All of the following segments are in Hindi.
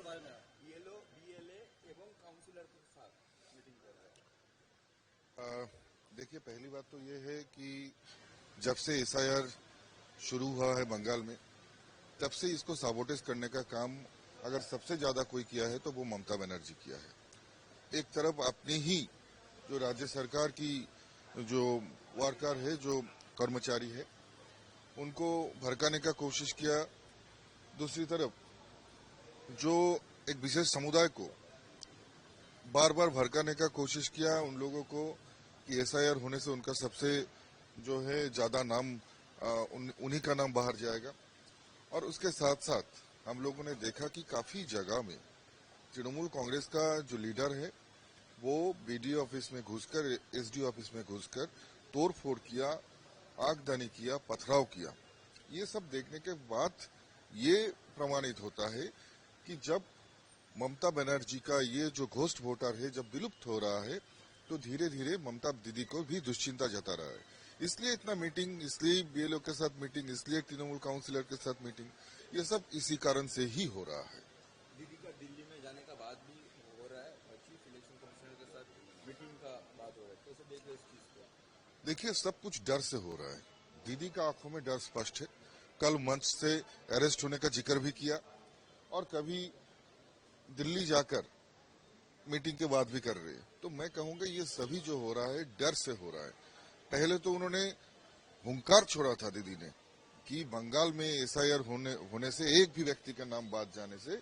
बारे में बीएलओ बीएलए एवं काउंसिलर के साथ मीटिंग कर रहे हैं। देखिए, पहली बात तो ये है कि जब से एसआईआर शुरू हुआ है बंगाल में, तब से इसको साबोटेज करने का काम अगर सबसे ज्यादा कोई किया है तो वो ममता बनर्जी किया है। एक तरफ अपनी ही जो राज्य सरकार की जो वर्कर है, जो कर्मचारी है, उनको भड़काने का कोशिश किया। दूसरी तरफ जो एक विशेष समुदाय को बार बार भड़काने का कोशिश किया, उन लोगों को कि एसआईआर होने से उनका सबसे जो है ज्यादा नाम उन्हीं का नाम बाहर जाएगा। और उसके साथ साथ हम लोगों ने देखा कि काफी जगह में तृणमूल कांग्रेस का जो लीडर है वो बीडीओ ऑफिस में घुसकर, एसडीओ ऑफिस में घुसकर तोड़फोड़ किया, आगजनी किया, पथराव किया। ये सब देखने के बाद ये प्रमाणित होता है कि जब ममता बनर्जी का ये जो घोस्ट वोटर है जब विलुप्त हो रहा है, तो धीरे धीरे ममता दीदी को भी दुश्चिंता जता रहा है। इसलिए इतना मीटिंग, इसलिए बीएलओ के साथ मीटिंग, इसलिए तृणमूल काउंसिलर के साथ मीटिंग, ये सब इसी कारण से ही हो रहा है। दीदी का दिल्ली में जाने का बाद भी हो रहा है, चीफ इलेक्शन कमिश्नर के साथ मीटिंग का बात हो रहा है, कैसे देख रहे इस चीज को? देखिए, सब कुछ डर से हो रहा है। दीदी का आंखों में डर स्पष्ट है। कल मंच से अरेस्ट होने का जिक्र भी किया और कभी दिल्ली जाकर मीटिंग के बाद भी कर रहे हैं। तो मैं कहूंगा ये सभी जो हो रहा है डर से हो रहा है। पहले तो उन्होंने हुंकार छोड़ा था दीदी ने कि बंगाल में एसआईआर होने से एक भी व्यक्ति का नाम बाद जाने से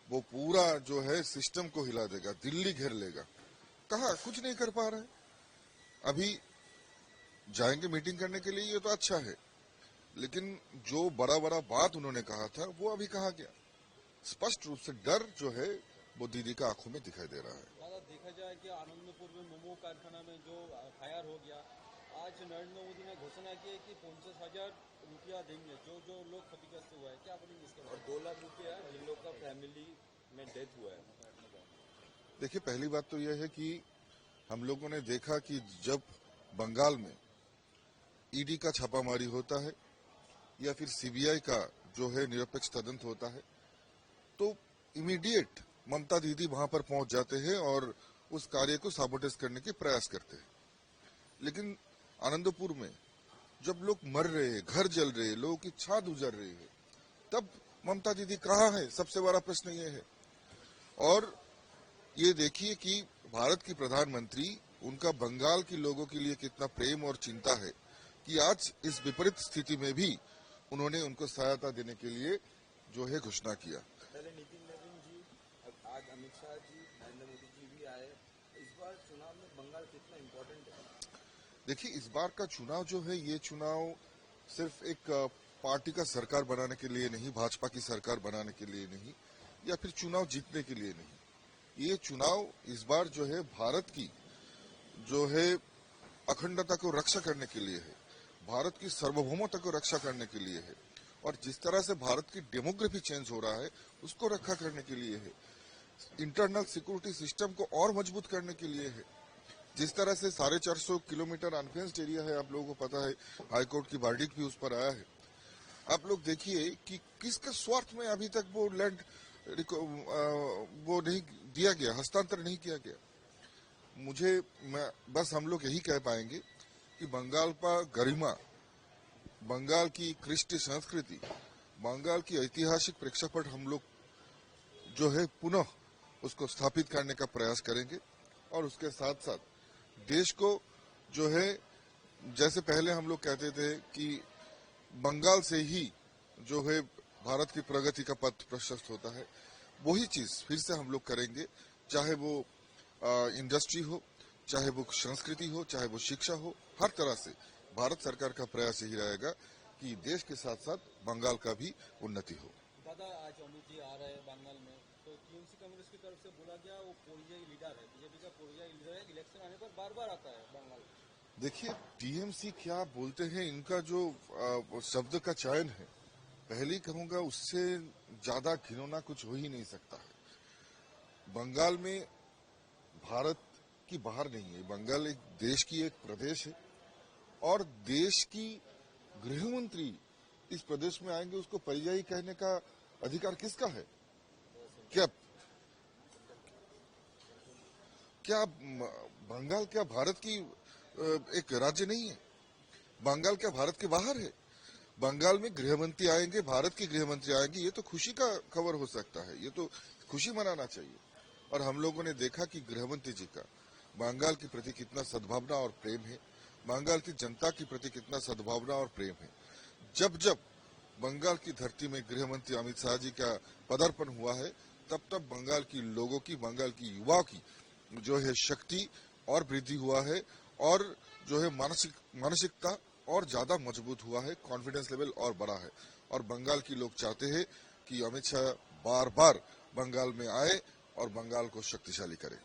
वो पूरा जो है सिस्टम को हिला देगा, दिल्ली घेर लेगा। कहा कुछ नहीं कर पा रहा है। अभी जाएंगे मीटिंग करने के लिए, ये तो अच्छा है, लेकिन जो बड़ा बड़ा बात उन्होंने कहा था वो अभी कहा गया। स्पष्ट रूप से डर जो है वो दीदी का आंखों में दिखाई दे रहा है। दादा, देखा जाए कि आनंदपुर में मोमो कारखाना में जो फायर हो गया, आज नरेंद्र मोदी ने घोषणा की है कि 50,000 रुपया देंगे जो जो लोग क्षतिग्रस्त हुआ है। क्या बोलेंगे इसके और 2 लाख रुपया जिन लोग का फैमिली में डेथ हुआ है? देखिए, पहली बात तो यह है कि हम लोगों ने देखा कि जब बंगाल में ईडी का छापामारी होता है या फिर सीबीआई का जो है निरपेक्ष तदंत होता है, तो इमीडिएट ममता दीदी वहां पर पहुंच जाते हैं और उस कार्य को साबोटेज करने के प्रयास करते हैं। लेकिन आनंदपुर में जब लोग मर रहे हैं, घर जल रहे हैं, लोगों की छात उजड़ रही है, तब ममता दीदी कहाँ है? सबसे बड़ा प्रश्न ये है। और ये देखिए कि भारत की प्रधानमंत्री, उनका बंगाल के लोगों के लिए कितना प्रेम और चिंता है कि आज इस विपरीत स्थिति में भी उन्होंने उनको सहायता देने के लिए जो है घोषणा किया। पहले नितिन नवीन जी, आज अमित शाह जी, नरेंद्र मोदी जी भी आए। इस बार चुनाव में बंगाल कितना इम्पोर्टेंट है? देखिए, इस बार का चुनाव जो है, ये चुनाव सिर्फ एक पार्टी का सरकार बनाने के लिए नहीं, भाजपा की सरकार बनाने के लिए नहीं, या फिर चुनाव जीतने के लिए नहीं। ये चुनाव इस बार जो है भारत की जो है अखंडता को रक्षा करने के लिए है, भारत की सार्वभौमता को रक्षा करने के लिए है, और जिस तरह से भारत की डेमोग्राफी चेंज हो रहा है उसको रक्षा करने के लिए है, इंटरनल सिक्योरिटी सिस्टम को और मजबूत करने के लिए है। जिस तरह से 450 किलोमीटर अनफेंस्ड एरिया है, आप लोगों को पता है, हाईकोर्ट की वर्डिक्ट भी उस पर आया है। आप लोग देखिए कि किसके स्वार्थ में अभी तक वो लैंड वो नहीं दिया गया, हस्तांतर नहीं किया गया। बस हम लोग यही कह पाएंगे कि बंगाल का गरिमा, बंगाल की कृष्टि संस्कृति, बंगाल की ऐतिहासिक प्रेक्षापट हम लोग जो है पुनः उसको स्थापित करने का प्रयास करेंगे। और उसके साथ साथ देश को जो है, जैसे पहले हम लोग कहते थे कि बंगाल से ही जो है भारत की प्रगति का पथ प्रशस्त होता है, वही चीज फिर से हम लोग करेंगे। चाहे वो इंडस्ट्री हो, चाहे वो संस्कृति हो, चाहे वो शिक्षा हो, हर तरह से भारत सरकार का प्रयास यही रहेगा कि देश के साथ साथ बंगाल का भी उन्नति हो। दादा, आज अमित जी आ रहे हैं बंगाल में, तो टीएमसी कांग्रेस की तरफ से बोला गया वो पोरियाई लीडर है, बीजेपी का पोरियाई लीडर है, इलेक्शन आने पर बार बार आता है बंगाल। देखिए, टीएमसी क्या बोलते हैं, इनका जो शब्द का चयन है, पहले ही कहूंगा उससे ज्यादा घिनौना कुछ हो ही नहीं सकता है। बंगाल में भारत की बाहर नहीं है, बंगाल एक देश की एक प्रदेश है, और देश की गृहमंत्री इस प्रदेश में आएंगे, उसको परियायी कहने का अधिकार किसका है? क्या क्या बंगाल क्या भारत की एक राज्य नहीं है? बंगाल क्या भारत के बाहर है? बंगाल में गृहमंत्री आएंगे, भारत के गृहमंत्री आएंगे, ये तो खुशी का खबर हो सकता है, ये तो खुशी मनाना चाहिए। और हम लोगों ने देखा कि गृहमंत्री जी का बंगाल के प्रति कितना सद्भावना और प्रेम है, बंगाल की जनता के प्रति कितना सद्भावना और प्रेम है। जब जब बंगाल की धरती में गृहमंत्री अमित शाह जी का पदार्पण हुआ है, तब तब बंगाल की लोगों की, बंगाल की युवाओं की जो है शक्ति और वृद्धि हुआ है, और जो है मानसिकता और ज्यादा मजबूत हुआ है, कॉन्फिडेंस लेवल और बढ़ा है। और बंगाल की लोग चाहते हैं कि अमित शाह बार बार बंगाल में आए और बंगाल को शक्तिशाली करे।